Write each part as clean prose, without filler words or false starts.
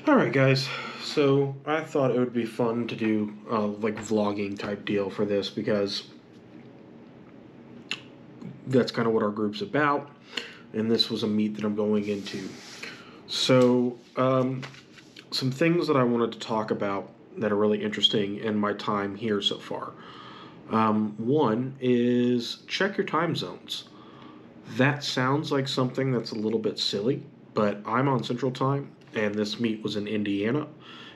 Alright guys, so I thought it would be fun to do a like vlogging type deal for this because that's kind of what our group's about, and this was a meet that I'm going into. So, some things that I wanted to talk about that are really interesting in my time here so far. One is check your time zones. That sounds like something that's a little bit silly, but I'm on Central Time, and this meet was in Indiana,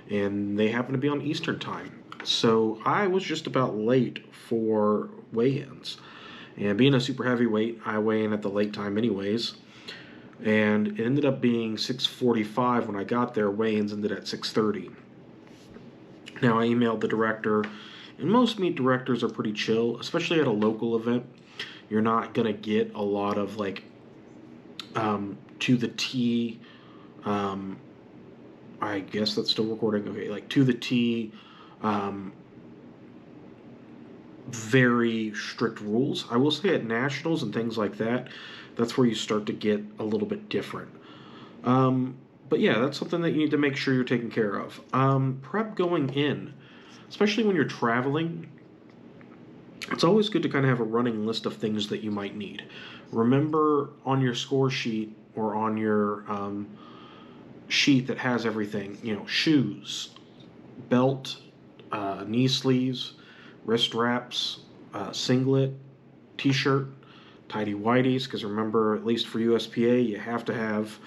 and they happen to be on Eastern Time. So I was just about late for weigh-ins. And being a super heavyweight, I weigh in at the late time anyways. And it ended up being 6:45 when I got there. Weigh-ins ended at 6:30. Now I emailed the director, and most meet directors are pretty chill, especially at a local event. You're not gonna get a lot of like to the T. I guess that's still recording. Okay, like to the T. Um, Very strict rules. I will say at nationals and things like that, that's where you start to get a little bit different. Um, but yeah, that's something that you need to make sure you're taking care of. Prep going in, especially when you're traveling, it's always good to kind of have a running list of things that you might need. Remember on your score sheet or on your sheet that has everything, shoes, belt, knee sleeves, wrist wraps, singlet, t-shirt, tidy whities, because remember, at least for USPA, you have to have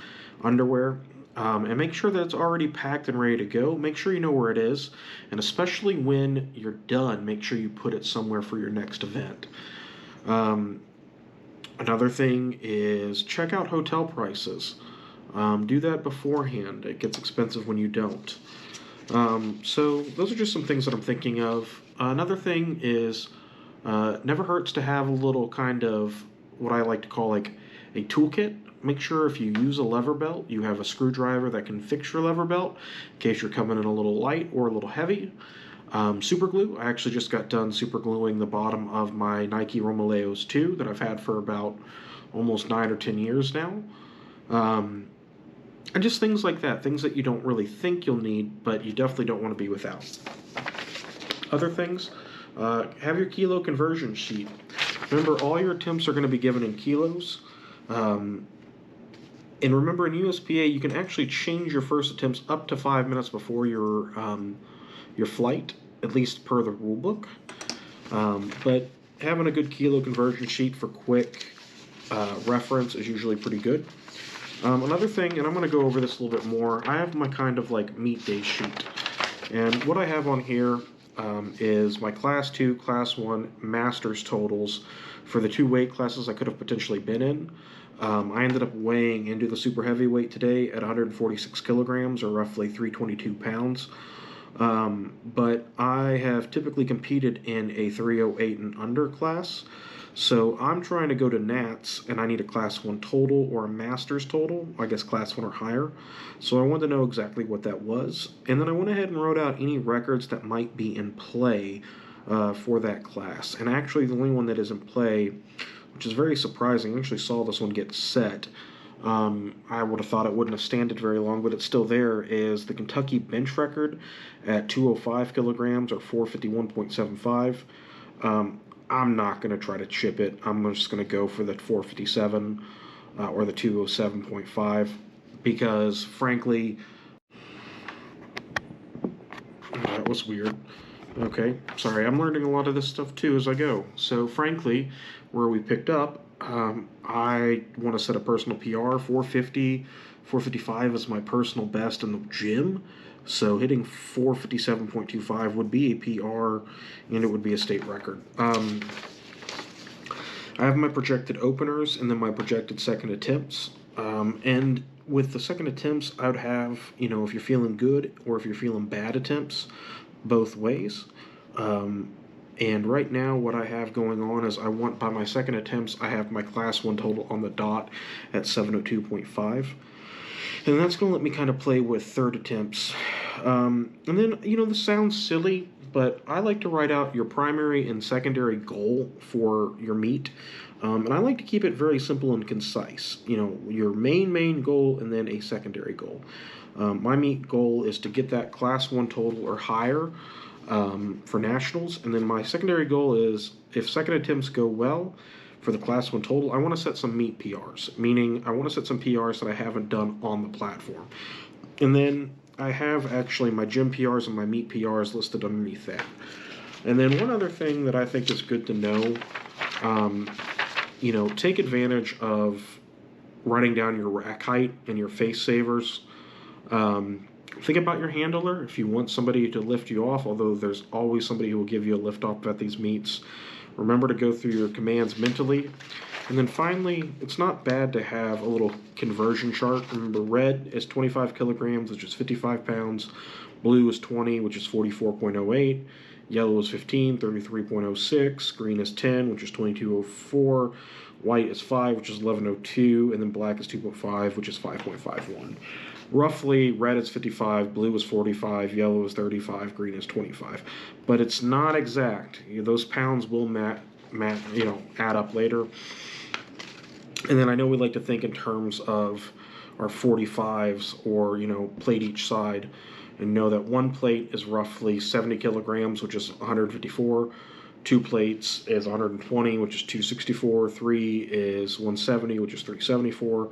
underwear. And make sure that it's already packed and ready to go. Make sure you know where it is. And especially when you're done, make sure you put it somewhere for your next event. Um, Another thing is check out hotel prices. Do that beforehand. It gets expensive when you don't. So those are just some things that I'm thinking of. Another thing is never hurts to have a little kind of what I like to call like a toolkit. Make sure if you use a lever belt, you have a screwdriver that can fix your lever belt in case you're coming in a little light or a little heavy. Super glue. I actually just got done super gluing the bottom of my Nike Romaleos 2 that I've had for about almost 9 or 10 years now. Um, and just things like that, things that you don't really think you'll need, but you definitely don't want to be without. Other things, have your kilo conversion sheet. Remember, all your attempts are going to be given in kilos. Um, and remember, in USPA, you can actually change your first attempts up to 5 minutes before your flight, at least per the rule book. But having a good kilo conversion sheet for quick reference is usually pretty good. Another thing, and I'm going to go over this a little bit more, I have my kind of like meet day sheet. And what I have on here is my Class 2, Class 1 Masters totals for the two weight classes I could have potentially been in. I ended up weighing into the super heavyweight today at 146 kilograms, or roughly 322 pounds. But I have typically competed in a 308 and under class. So I'm trying to go to Nats, and I need a Class 1 total or a Masters total, I guess Class 1 or higher. So I wanted to know exactly what that was. And then I went ahead and wrote out any records that might be in play for that class. And actually the only one that is in play, which is very surprising, I actually saw this one get set. I would have thought it wouldn't have standed very long, but it's still there, is the Kentucky bench record at 205 kilograms or 451.75. I'm not going to try to chip it. I'm just going to go for the 457 or the 207.5 because, frankly, that was weird. Okay, sorry, I'm learning a lot of this stuff too as I go. So, frankly, where we picked up, I want to set a personal PR. 450, 455 is my personal best in the gym. So hitting 457.25 would be a PR, and it would be a state record. I have my projected openers and then my projected second attempts. And with the second attempts, I would have, if you're feeling good or if you're feeling bad attempts, both ways. And right now, what I have going on is by my second attempts, I have my Class 1 total on the dot at 702.5. And that's going to let me kind of play with third attempts And then, this sounds silly, but I like to write out your primary and secondary goal for your meet. And I like to keep it very simple and concise. Your main goal and then a secondary goal. My meet goal is to get that class 1 total or higher for nationals. And then my secondary goal is if second attempts go well for the class 1 total, I want to set some meet PRs, meaning I want to set some PRs that I haven't done on the platform. And then I have actually my gym PRs and my meet PRs listed underneath that. And then one other thing that I think is good to know, take advantage of writing down your rack height and your face savers. Think about your handler. If you want somebody to lift you off, although there's always somebody who will give you a lift off at these meets, remember to go through your commands mentally. And then finally, it's not bad to have a little conversion chart. Remember, red is 25 kilograms, which is 55 pounds. Blue is 20, which is 44.08. Yellow is 15, 33.06. Green is 10, which is 22.04. White is 5, which is 11.02. And then black is 2.5, which is 5.51. Roughly, red is 55, blue is 45, yellow is 35, green is 25. But it's not exact. Those pounds will add up later. And then I know we like to think in terms of our 45s or, plate each side, and know that one plate is roughly 70 kilograms, which is 154. 2 plates is 120, which is 264. 3 is 170, which is 374.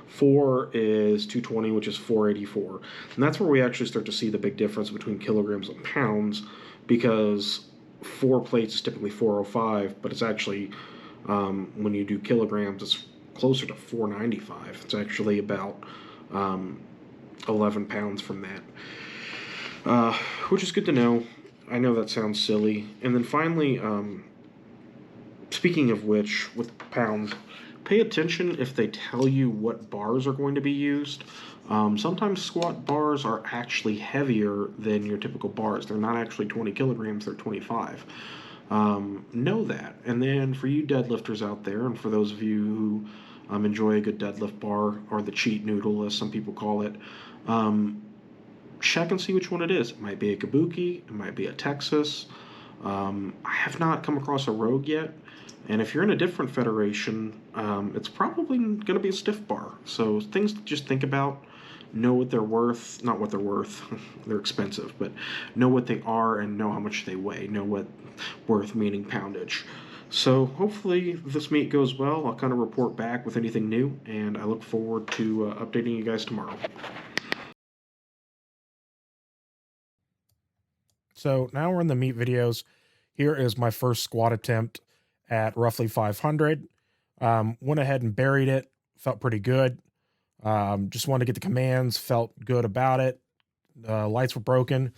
4 is 220, which is 484. And that's where we actually start to see the big difference between kilograms and pounds, because 4 plates is typically 405, but it's actually, when you do kilograms, it's closer to 495. It's actually about 11 pounds from that, which is good to know. I know that sounds silly. And then finally, speaking of which, with pounds, pay attention if they tell you what bars are going to be used. Sometimes squat bars are actually heavier than your typical bars. They're not actually 20 kilograms, they're 25. Know that. And then for you deadlifters out there, and for those of you who enjoy a good deadlift bar, or the cheat noodle as some people call it, check and see which one it is. It might be a Kabuki, it might be a Texas. I have not come across a Rogue yet. And if you're in a different federation, it's probably going to be a stiff bar. So things to just think about. Know what they're worth. Not what they're worth. They're expensive. But know what they are and know how much they weigh. Know what worth meaning poundage. So hopefully this meet goes well. I'll kind of report back with anything new. And I look forward to updating you guys tomorrow. So now we're in the meet videos. Here is my first squat attempt at roughly 500. Went ahead and buried it. Felt pretty good. Just wanted to get the commands. Felt good about it. Lights were broken.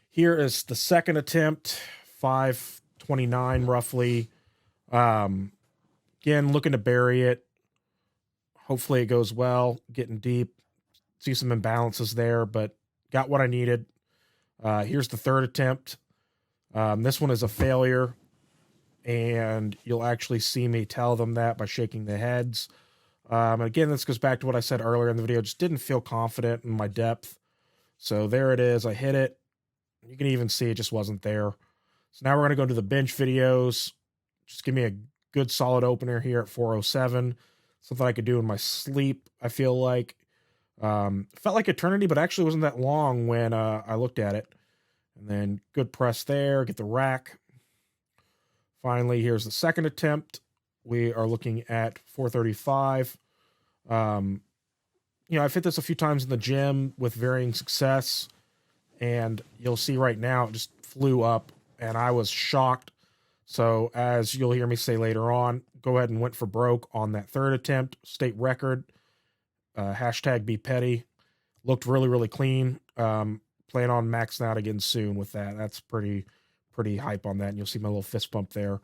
Here is the second attempt, 529 roughly. Again, looking to bury it. Hopefully it goes well. Getting deep. See some imbalances there, but got what I needed. Here's the third attempt. This one is a failure, and you'll actually see me tell them that by shaking their heads. Again, this goes back to what I said earlier in the video. Just didn't feel confident in my depth. So there it is. I hit it. You can even see it just wasn't there. So now we're going to go to the bench videos. Just give me a good solid opener here at 407. Something I could do in my sleep, I feel like. Felt like eternity, but actually wasn't that long when I looked at it. And then good press there, get the rack. Finally, here's the second attempt. We are looking at 435. I've hit this a few times in the gym with varying success, and you'll see right now it just flew up, and I was shocked. So as you'll hear me say later on, go ahead and went for broke on that third attempt, state record. Hashtag be petty. Looked really, really clean. Plan on maxing out again soon with that. That's pretty hype on that. And you'll see my little fist bump there.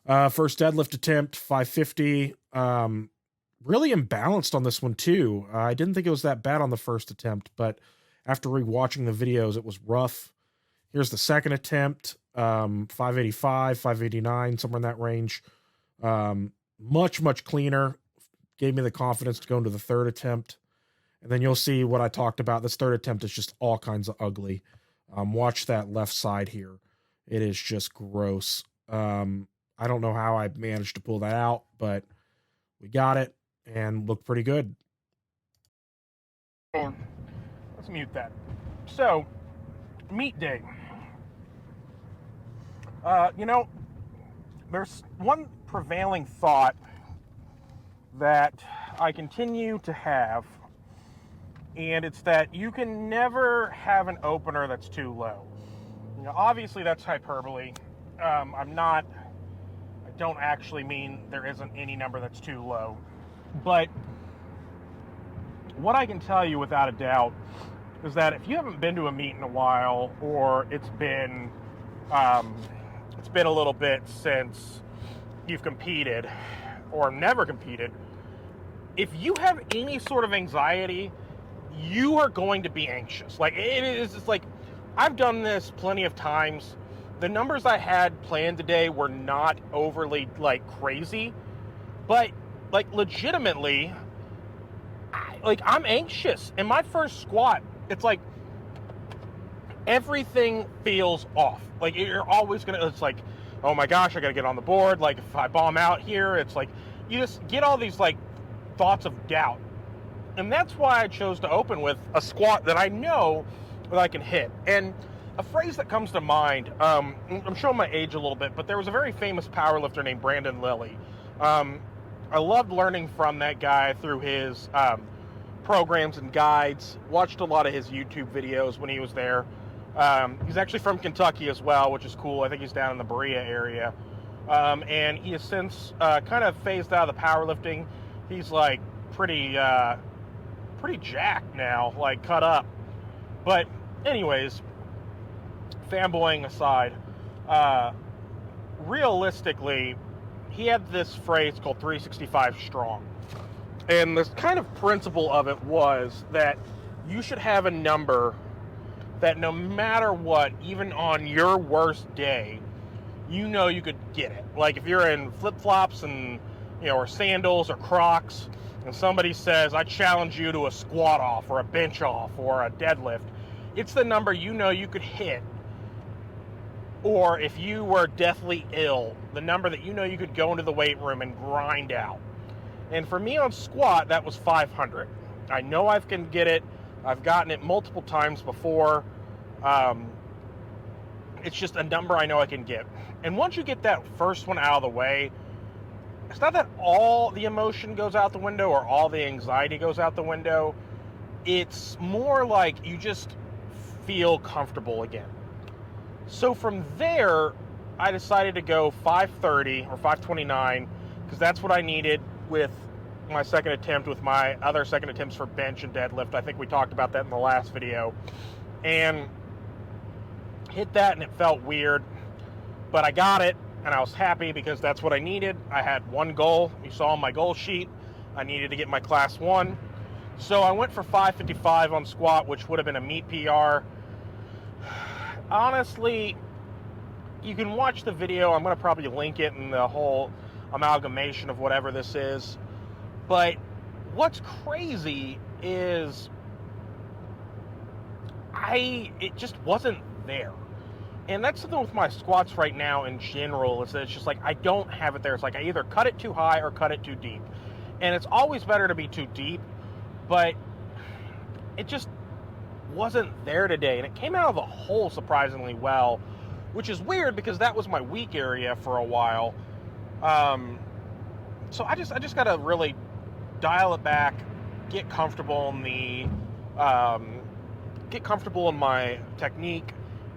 First deadlift attempt, 550. Really imbalanced on this one too. I didn't think it was that bad on the first attempt, but after rewatching the videos, it was rough. Here's the second attempt, 585, 589, somewhere in that range. Much, much cleaner. Gave me the confidence to go into the third attempt. And then you'll see what I talked about. This third attempt is just all kinds of ugly. Watch that left side here. It is just gross. I don't know how I managed to pull that out, but we got it and looked pretty good. Let's mute that. So, meat day. There's one prevailing thought that I continue to have, and it's that you can never have an opener that's too low. Obviously that's hyperbole. I don't actually mean there isn't any number that's too low. But what I can tell you without a doubt is that if you haven't been to a meet in a while, or it's been a little bit since you've competed or never competed, if you have any sort of anxiety, you are going to be anxious. Like, it is just like, I've done this plenty of times. The numbers I had planned today were not overly crazy, but legitimately, I'm anxious. In my first squat, it's like everything feels off. Like, you're always it's like, oh my gosh, I gotta get on the board. Like, if I bomb out here, it's like you just get all these thoughts of doubt. And that's why I chose to open with a squat that I know that I can hit. And a phrase that comes to mind, I'm showing my age a little bit, but there was a very famous powerlifter named Brandon Lilly. I loved learning from that guy through his programs and guides. Watched a lot of his YouTube videos when he was there. He's actually from Kentucky as well, which is cool. I think he's down in the Berea area. And he has since kind of phased out of the powerlifting. He's pretty jacked now, cut up. But anyways, fanboying aside, realistically, he had this phrase called 365 strong. And the kind of principle of it was that you should have a number that no matter what, even on your worst day, you know you could get it. Like, if you're in flip-flops and, or sandals or Crocs, and somebody says, I challenge you to a squat off or a bench off or a deadlift, it's the number you know you could hit. Or if you were deathly ill, the number that you know you could go into the weight room and grind out. And for me on squat, that was 500. I know I can get it. I've gotten it multiple times before. It's just a number I know I can get. And once you get that first one out of the way, it's not that all the emotion goes out the window or all the anxiety goes out the window. It's more like you just feel comfortable again. So from there, I decided to go 530 or 529 because that's what I needed with my second attempt, with my other second attempts for bench and deadlift. I think we talked about that in the last video. And hit that and it felt weird, but I got it and I was happy because that's what I needed. I had one goal. You saw on my goal sheet, I needed to get my class 1. So I went for 555 on squat, which would have been a meet PR. Honestly, you can watch the video. I'm going to probably link it in the whole amalgamation of whatever this is. But what's crazy is it just wasn't there. And that's something with my squats right now in general, is that it's just I don't have it there. It's I either cut it too high or cut it too deep. And it's always better to be too deep, but it just wasn't there today. And it came out of the hole surprisingly well, which is weird because that was my weak area for a while. So I just got to really dial it back, get comfortable in my technique,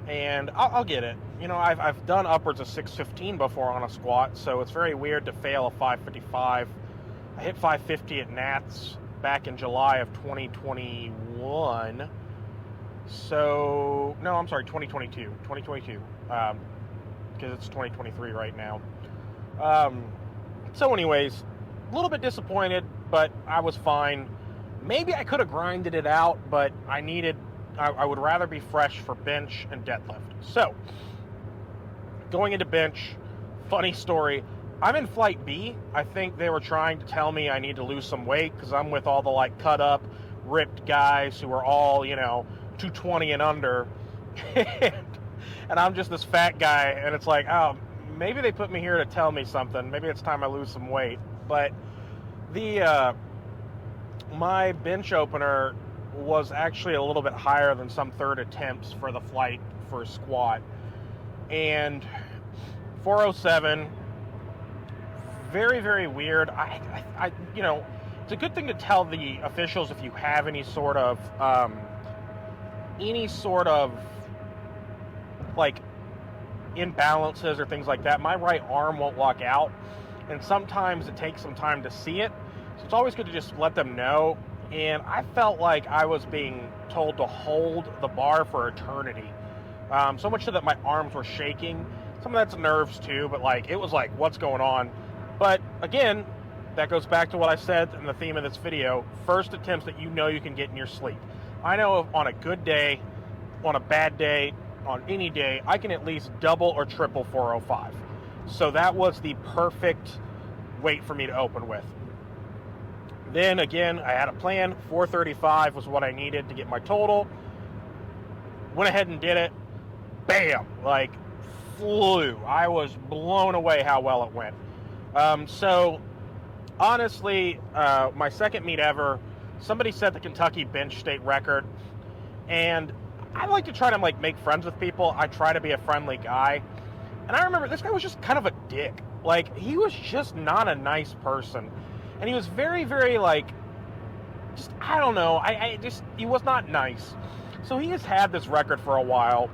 and I'll get it. I've done upwards of 615 before on a squat, so it's very weird to fail a 555. I hit 550 at Nats back in July of 2021. So, no, I'm sorry, 2022. 2022. Because it's 2023 right now. So anyways, a little bit disappointed, but I was fine. Maybe I could have grinded it out, but I would rather be fresh for bench and deadlift. So, going into bench, funny story. I'm in flight B. I think they were trying to tell me I need to lose some weight because I'm with all the cut up ripped guys who are all, 220 and under. And I'm just this fat guy, and it's like, oh, maybe they put me here to tell me something. Maybe it's time I lose some weight. But my bench opener was actually a little bit higher than some third attempts for the flight for a squat. And 407, very, very weird. It's a good thing to tell the officials if you have any sort of like imbalances or things like that. My right arm won't lock out, and sometimes it takes some time to see it. So it's always good to just let them know. And I felt like I was being told to hold the bar for eternity. So much so that my arms were shaking. Some of that's nerves too, but it was like, what's going on? But again, that goes back to what I said in the theme of this video. First attempts that you can get in your sleep. I know on a good day, on a bad day, on any day, I can at least double or triple 405. So that was the perfect weight for me to open with. Then again, I had a plan. 435 was what I needed to get my total. Went ahead and did it. Bam! Flew. I was blown away how well it went. So honestly, my second meet ever, somebody set the Kentucky bench state record, and I like to try to make friends with people. I try to be a friendly guy, and I remember this guy was just kind of a dick. He was just not a nice person, and he was very, very I don't know. He was not nice. So he has had this record for a while,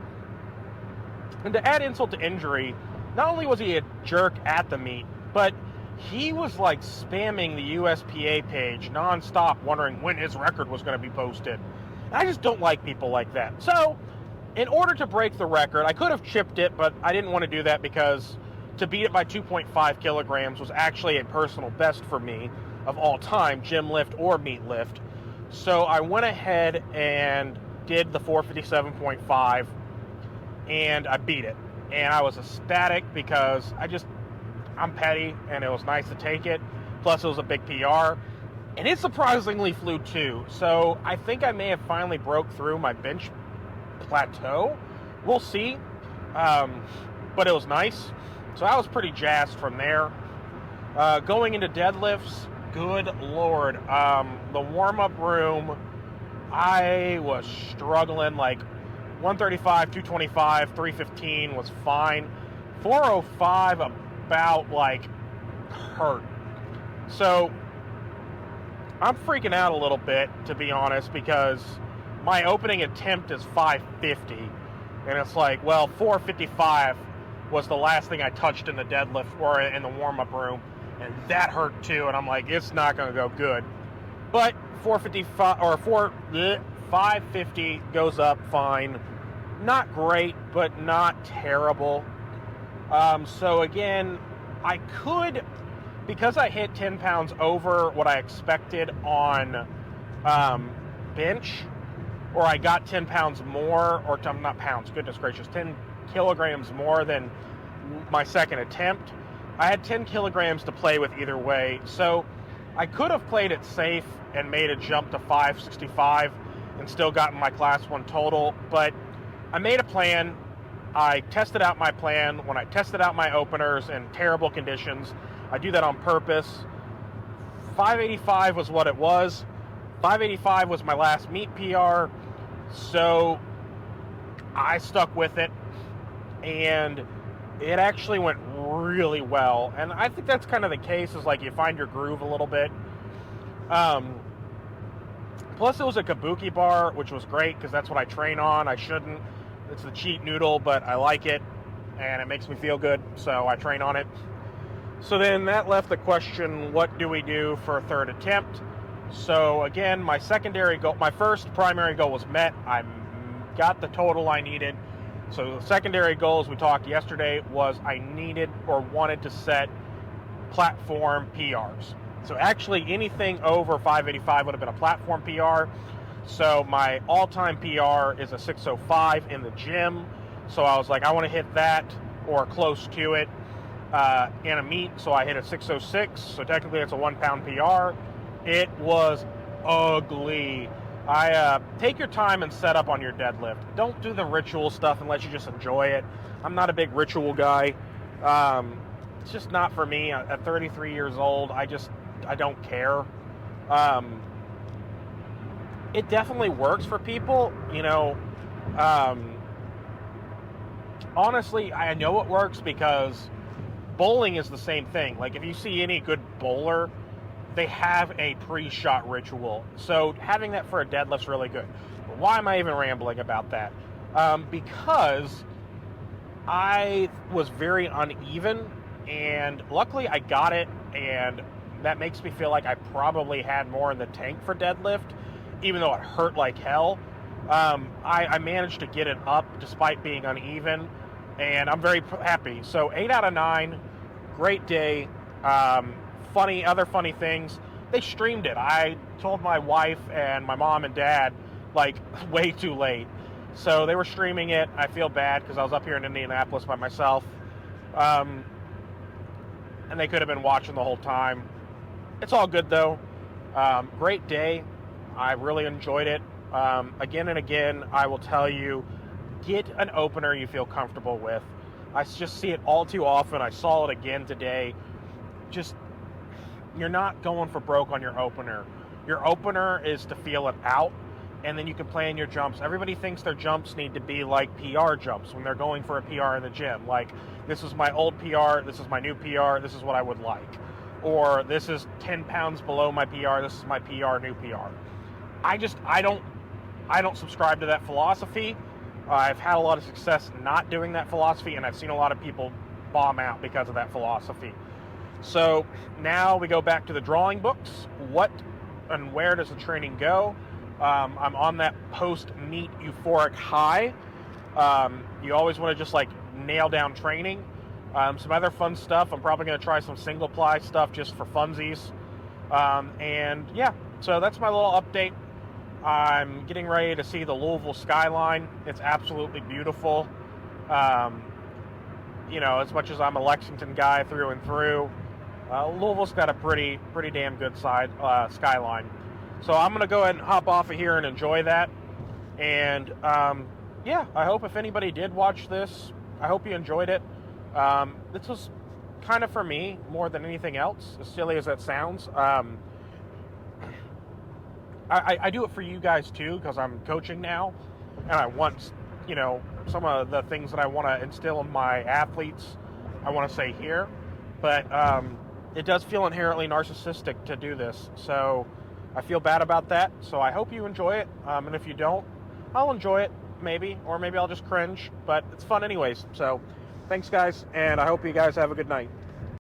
and to add insult to injury, not only was he a jerk at the meet, but he was spamming the USPA page nonstop, wondering when his record was going to be posted. And I just don't like people like that. So, in order to break the record, I could have chipped it, but I didn't want to do that because to beat it by 2.5 kilograms was actually a personal best for me of all time, gym lift or meet lift. So I went ahead and did the 457.5, and I beat it. And I was ecstatic because I'm petty, and it was nice to take it. Plus, it was a big PR. And it surprisingly flew too. So I think I may have finally broke through my bench plateau. We'll see. But it was nice. So I was pretty jazzed from there. Going into deadlifts, good Lord. The warm-up room, I was struggling. 135, 225, 315 was fine. 405 about hurt. So I'm freaking out a little bit, to be honest, because my opening attempt is 550, and it's 455 was the last thing I touched in the deadlift or in the warm-up room, and that hurt too, and I'm it's not going to go good. But 550 goes up fine. Not great, but not terrible. So again, I could, because I hit 10 pounds over what I expected on bench, or I got 10 pounds more, or not pounds, goodness gracious, 10 kilograms more than my second attempt. I had 10 kilograms to play with either way, so I could have played it safe and made a jump to 565 and still gotten my class 1 total, but I made a plan. I tested out my plan. When I tested out my openers in terrible conditions, I do that on purpose. 585 was what it was. 585 was my last meet PR, so I stuck with it, and it actually went really well. And I think that's kind of the case, is you find your groove a little bit. Plus, it was a kabuki bar, which was great because that's what I train on. I shouldn't. It's the cheat noodle, but I like it, and it makes me feel good, so I train on it. So then that left the question, what do we do for a third attempt? So again, my first primary goal was met. I got the total I needed. So the secondary goal, as we talked yesterday, was I needed or wanted to set platform PRs. So actually anything over 585 would have been a platform PR. So my all-time PR is a 605 in the gym. So I was I want to hit that or close to it in a meet. So I hit a 606. So technically it's a 1 pound PR. It was ugly. Take your time and set up on your deadlift. Don't do the ritual stuff unless you just enjoy it. I'm not a big ritual guy. It's just not for me. At 33 years old, I don't care. It definitely works for people, you know. Honestly, I know it works because bowling is the same thing. Like, if you see any good bowler, they have a pre-shot ritual. So having that for a deadlift's really good. But why am I even rambling about that? Because I was very uneven, and luckily I got it, and that makes me feel like I probably had more in the tank for deadlift, even though it hurt like hell. I managed to get it up despite being uneven, and I'm very happy. So 8 out of 9, great day. Other funny things. They streamed it. I told my wife and my mom and dad, like, way too late. So they were streaming it. I feel bad because I was up here in Indianapolis by myself. And they could have been watching the whole time. It's all good, though. Great day. I really enjoyed it. Again and again, I will tell you, get an opener you feel comfortable with. I just see it all too often. I saw it again today. Just, you're not going for broke on your opener. Your opener is to feel it out, and then you can plan your jumps. Everybody thinks their jumps need to be like PR jumps when they're going for a PR in the gym. Like, this is my old PR, this is my new PR, this is what I would like. Or this is 10 pounds below my PR, this is my PR, new PR. I don't subscribe to that philosophy. I've had a lot of success not doing that philosophy, and I've seen a lot of people bomb out because of that philosophy. So now we go back to the drawing books. What and where does the training go? I'm on that post-meet euphoric high. You always want to just like nail down training. Some other fun stuff. I'm probably going to try some single ply stuff just for funsies. And yeah, so that's my little update. I'm getting ready to see the Louisville skyline. It's absolutely beautiful. You know, as much as I'm a Lexington guy through and through, Louisville's got a pretty damn good skyline. So I'm going to go ahead and hop off of here and enjoy that. And yeah, I hope if anybody did watch this, I hope you enjoyed it. This was kind of for me more than anything else, as silly as that sounds. I do it for you guys too, because I'm coaching now, and I want, you know, some of the things that I want to instill in my athletes, I want to say here. But it does feel inherently narcissistic to do this, so I feel bad about that. So I hope you enjoy it, and if you don't, I'll enjoy it, maybe, or maybe I'll just cringe, but it's fun anyways. So thanks, guys, and I hope you guys have a good night.